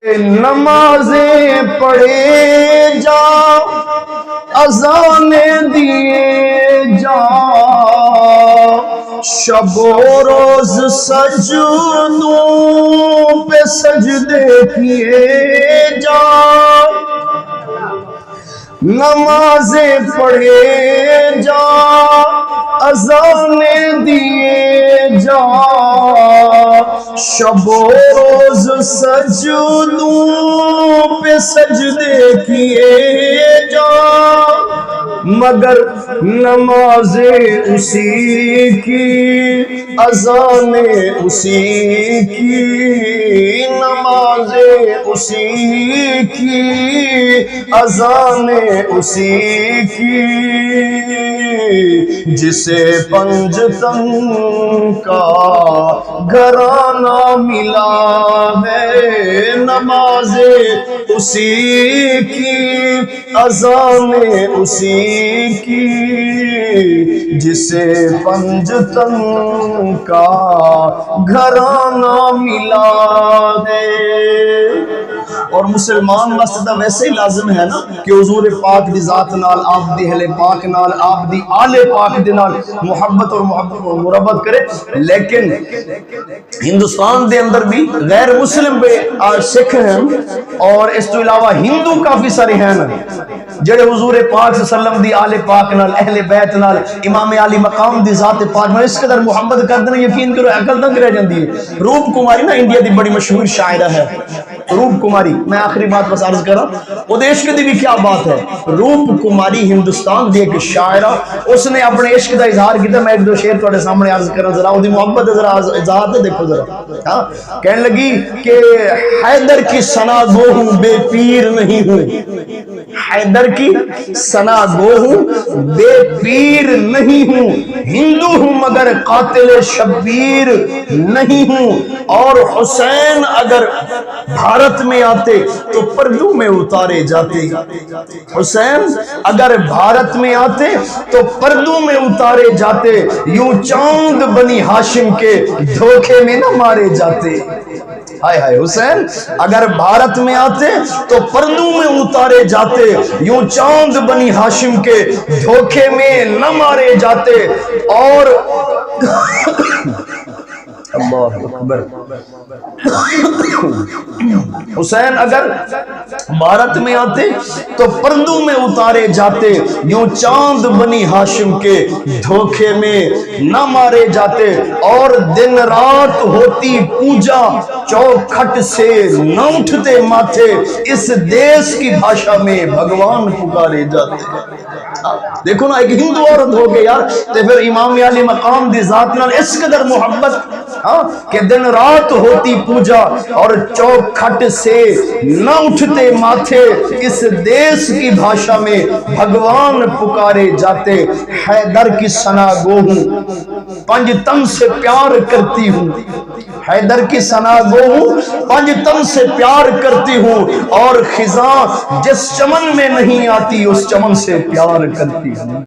نمازیں پڑھے جا، اذانیں دیے جا، شب و روز سجدوں پہ سجدے کیے جا، نمازیں پڑھے جا، اذانیں دیے جا، شب و روز سجدوں پہ سجدے کیے جا، مگر نمازیں اسی کی، اذانیں اسی کی، نمازیں اسی کی، اذانیں اسی کی، جسے پنجتن کا گھرانہ ملا ہے، نمازیں اسی کی، اذانیں اسی کی، جسے پنجتن کا گھرانہ ملا ہے۔ اور مسلمان واسطے ویسے ہی لازم ہے نا کہ حضور پاک دی ذات نال، آپ دی اہل پاک نال، آپ دی آل پاک دے نال محبت اور مربت کرے، لیکن ہندوستان دے اندر بھی غیر مسلم بے سکھ ہیں، اور اس تو علاوہ ہندو کافی سارے ہیں جڑے حضور پاک صلی اللہ علیہ وسلم دی آل پاک نال، اہل بیت نال، امام علی مقام دی ذات پاک نال اس قدر محبت کر دینا، یقین کرو عقل تک رہ جاندی ہے۔ روپ کماری نا انڈیا دی بڑی مشہور شاعرہ ہے، روپ کماری، میں آخری بات بس عرض کر رہا ہوں، وہ عشق دی بھی کیا بات ہے۔ روپ کماری ہندوستان دی ایک شاعرہ، اس نے اپنے عشق دا اظہار کیتا، میں ایک دو شعر تھوڑے سامنے عرض کرنا ذرا، وہ دی محبت ذرا اظہار تے دیکھو ذرا۔ کہنے لگی کہ حیدر کی ثنا گو ہوں، بے پیر نہیں ہوں، حیدر کی ثنا گو ہوں، بے پیر نہیں ہوں، ہندو ہوں مگر قاتل شبیر نہیں ہوں، اور حسین اگر بھارت میں آتے تو پردوں میں اتارے جاتے، حسین اگر بھارت میں آتے تو پردوں میں اتارے جاتے، یوں چاند بنی ہاشم کے دھوکے میں نہ مارے جاتے۔ ہائے ہائے، حسین اگر بھارت میں آتے تو پردوں میں اتارے جاتے، یوں چاند بنی ہاشم کے دھوکے میں نہ مارے جاتے، اور اللہ اکبر، حسین اگر بھارت میں آتے تو پردوں میں اتارے جاتے، یوں چاند بنی ہاشم کے دھوکے میں نہ مارے جاتے، اور دن رات ہوتی پوجا چوکھٹ سے نہ اٹھتے ماتھے، اس دیس کی بھاشا میں بھگوان پکارے جاتے۔ دیکھو نا، ایک ہندو عورت ہو گئے یار، تے پھر امام علی مقام دی ذات نال اس قدر محبت کہ دن رات ہوتی پوجا اور چوکھٹ سے نہ اٹھتے ماتھے، اس دیس کی بھاشا میں بھگوان پکارے جاتے۔ حیدر کی ثنا گو ہوں، پنج تن سے پیار کرتی ہوں، حیدر کی ثنا گو ہوں، پنج تن سے پیار کرتی ہوں، اور خزاں جس چمن میں نہیں آتی اس چمن سے پیار کرتی ہوں۔